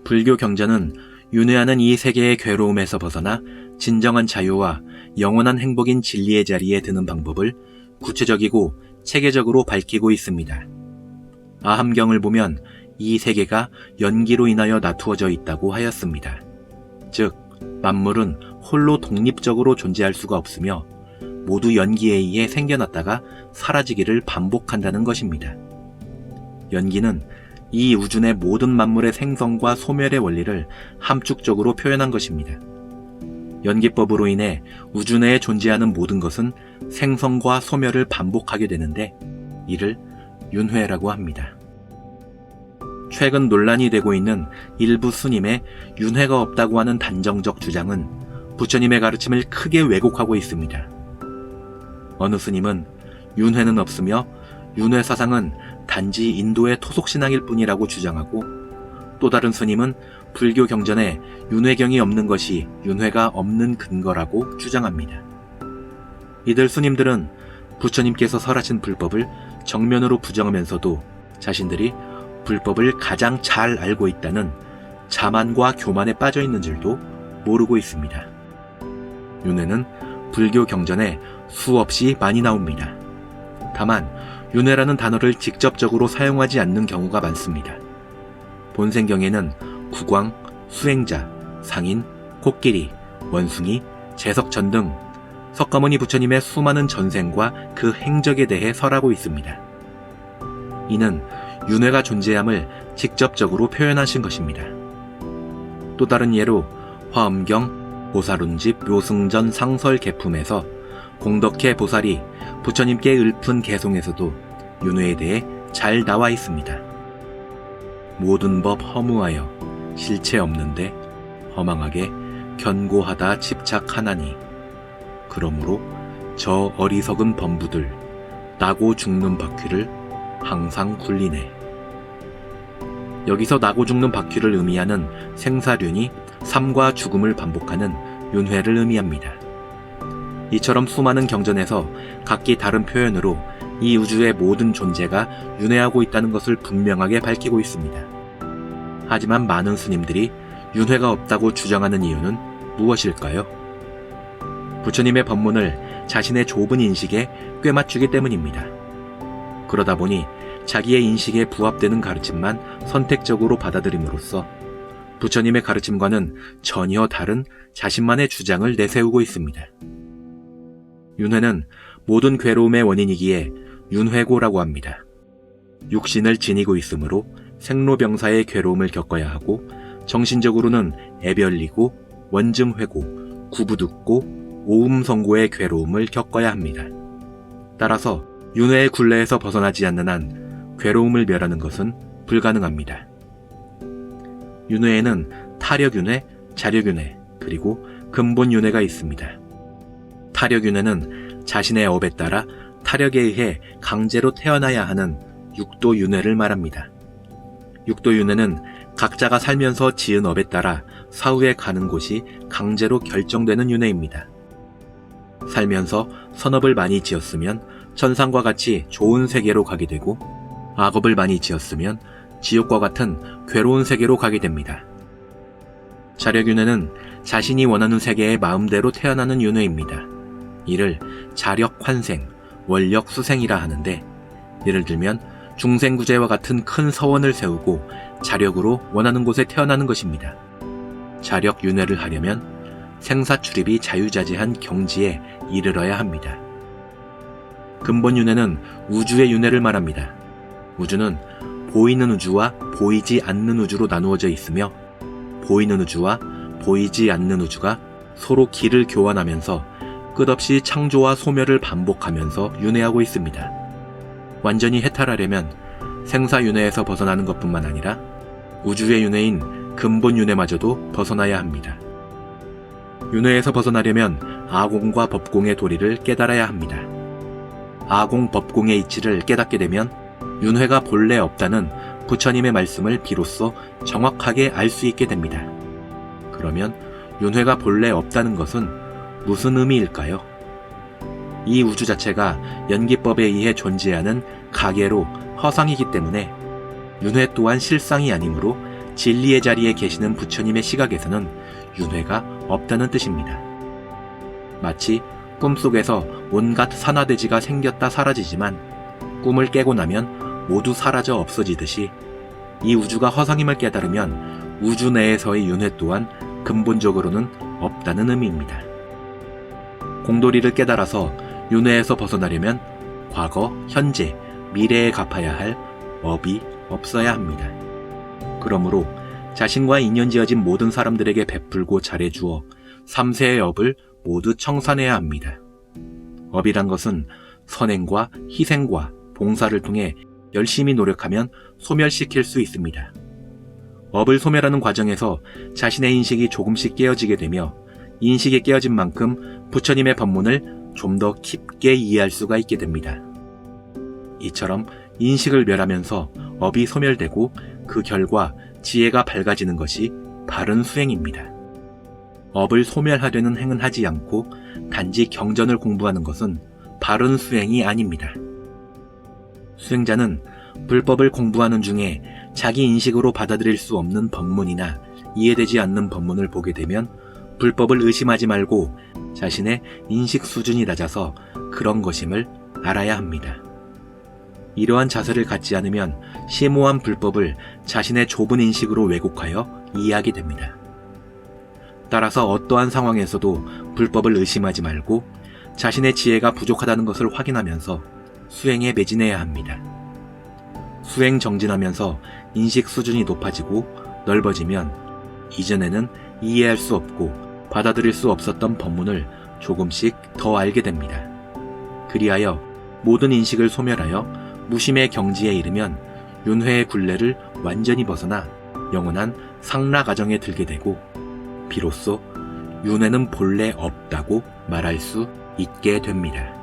불교 경전은 윤회하는 이 세계의 괴로움에서 벗어나 진정한 자유와 영원한 행복인 진리의 자리에 드는 방법을 구체적이고 체계적으로 밝히고 있습니다. 아함경을 보면 이 세계가 연기로 인하여 나투어져 있다고 하였습니다. 즉, 만물은 홀로 독립적으로 존재할 수가 없으며 모두 연기에 의해 생겨났다가 사라지기를 반복한다는 것입니다. 연기는 이 우주 내 모든 만물의 생성과 소멸의 원리를 함축적으로 표현한 것입니다. 연기법으로 인해 우주 내에 존재하는 모든 것은 생성과 소멸을 반복하게 되는데 이를 윤회라고 합니다. 최근 논란이 되고 있는 일부 스님의 윤회가 없다고 하는 단정적 주장은 부처님의 가르침을 크게 왜곡하고 있습니다. 어느 스님은 윤회는 없으며 윤회 사상은 단지 인도의 토속신앙일 뿐이라고 주장하고, 또 다른 스님은 불교 경전에 윤회경이 없는 것이 윤회가 없는 근거라고 주장합니다. 이들 스님들은 부처님께서 설하신 불법을 정면으로 부정하면서도 자신들이 불법을 가장 잘 알고 있다는 자만과 교만에 빠져 있는 줄도 모르고 있습니다. 윤회는 불교 경전에 수없이 많이 나옵니다. 다만 윤회라는 단어를 직접적으로 사용하지 않는 경우가 많습니다. 본생경에는 국왕, 수행자, 상인, 코끼리, 원숭이, 제석천 등 석가모니 부처님의 수많은 전생과 그 행적에 대해 설하고 있습니다. 이는 윤회가 존재함을 직접적으로 표현하신 것입니다. 또 다른 예로 화엄경, 보살운집 묘승전 상설 개품에서 공덕회 보살이 부처님께 읊은 개송에서도 윤회에 대해 잘 나와 있습니다. 모든 법 허무하여 실체 없는데 허망하게 견고하다 집착하나니 그러므로 저 어리석은 범부들 나고 죽는 바퀴를 항상 굴리네. 여기서 나고 죽는 바퀴를 의미하는 생사륜이 삶과 죽음을 반복하는 윤회를 의미합니다. 이처럼 수많은 경전에서 각기 다른 표현으로 이 우주의 모든 존재가 윤회하고 있다는 것을 분명하게 밝히고 있습니다. 하지만 많은 스님들이 윤회가 없다고 주장하는 이유는 무엇일까요? 부처님의 법문을 자신의 좁은 인식에 꿰맞추기 때문입니다. 그러다 보니 자기의 인식에 부합되는 가르침만 선택적으로 받아들임으로써 부처님의 가르침과는 전혀 다른 자신만의 주장을 내세우고 있습니다. 윤회는 모든 괴로움의 원인이기에 윤회고라고 합니다. 육신을 지니고 있으므로 생로병사의 괴로움을 겪어야 하고, 정신적으로는 애별리고 원증회고, 구부듣고 오음성고의 괴로움을 겪어야 합니다. 따라서 윤회의 굴레에서 벗어나지 않는 한 괴로움을 멸하는 것은 불가능합니다. 윤회에는 타력윤회, 자력윤회, 그리고 근본윤회가 있습니다. 타력윤회는 자신의 업에 따라 타력에 의해 강제로 태어나야 하는 육도윤회를 말합니다. 육도윤회는 각자가 살면서 지은 업에 따라 사후에 가는 곳이 강제로 결정되는 윤회입니다. 살면서 선업을 많이 지었으면 천상과 같이 좋은 세계로 가게 되고, 악업을 많이 지었으면 지옥과 같은 괴로운 세계로 가게 됩니다. 자력윤회는 자신이 원하는 세계에 마음대로 태어나는 윤회입니다. 이를 자력환생, 원력수생이라 하는데, 예를 들면 중생구제와 같은 큰 서원을 세우고 자력으로 원하는 곳에 태어나는 것입니다. 자력윤회를 하려면 생사출입이 자유자재한 경지에 이르러야 합니다. 근본윤회는 우주의 윤회를 말합니다. 우주는 보이는 우주와 보이지 않는 우주로 나누어져 있으며, 보이는 우주와 보이지 않는 우주가 서로 기를 교환하면서 끝없이 창조와 소멸을 반복하면서 윤회하고 있습니다. 완전히 해탈하려면 생사윤회에서 벗어나는 것뿐만 아니라 우주의 윤회인 근본윤회마저도 벗어나야 합니다. 윤회에서 벗어나려면 아공과 법공의 도리를 깨달아야 합니다. 아공 법공의 이치를 깨닫게 되면 윤회가 본래 없다는 부처님의 말씀을 비로소 정확하게 알 수 있게 됩니다. 그러면 윤회가 본래 없다는 것은 무슨 의미일까요? 이 우주 자체가 연기법에 의해 존재하는 가계로 허상이기 때문에 윤회 또한 실상이 아니므로 진리의 자리에 계시는 부처님의 시각에서는 윤회가 없다는 뜻입니다. 마치 꿈속에서 온갖 산화대지가 생겼다 사라지지만 꿈을 깨고 나면 모두 사라져 없어지듯이 이 우주가 허상임을 깨달으면 우주 내에서의 윤회 또한 근본적으로는 없다는 의미입니다. 공돌이를 깨달아서 윤회에서 벗어나려면 과거, 현재, 미래에 갚아야 할 업이 없어야 합니다. 그러므로 자신과 인연지어진 모든 사람들에게 베풀고 잘해주어 3세의 업을 모두 청산해야 합니다. 업이란 것은 선행과 희생과 봉사를 통해 열심히 노력하면 소멸시킬 수 있습니다. 업을 소멸하는 과정에서 자신의 인식이 조금씩 깨어지게 되며 인식이 깨어진 만큼 부처님의 법문을 좀 더 깊게 이해할 수가 있게 됩니다. 이처럼 인식을 멸하면서 업이 소멸되고 그 결과 지혜가 밝아지는 것이 바른 수행입니다. 업을 소멸하려는 행은 하지 않고 단지 경전을 공부하는 것은 바른 수행이 아닙니다. 수행자는 불법을 공부하는 중에 자기 인식으로 받아들일 수 없는 법문이나 이해되지 않는 법문을 보게 되면 불법을 의심하지 말고 자신의 인식 수준이 낮아서 그런 것임을 알아야 합니다. 이러한 자세를 갖지 않으면 심오한 불법을 자신의 좁은 인식으로 왜곡하여 이해하게 됩니다. 따라서 어떠한 상황에서도 불법을 의심하지 말고 자신의 지혜가 부족하다는 것을 확인하면서 수행에 매진해야 합니다. 수행 정진하면서 인식 수준이 높아지고 넓어지면 이전에는 이해할 수 없고 받아들일 수 없었던 법문을 조금씩 더 알게 됩니다. 그리하여 모든 인식을 소멸하여 무심의 경지에 이르면 윤회의 굴레를 완전히 벗어나 영원한 상라 가정에 들게 되고 비로소 윤회는 본래 없다고 말할 수 있게 됩니다.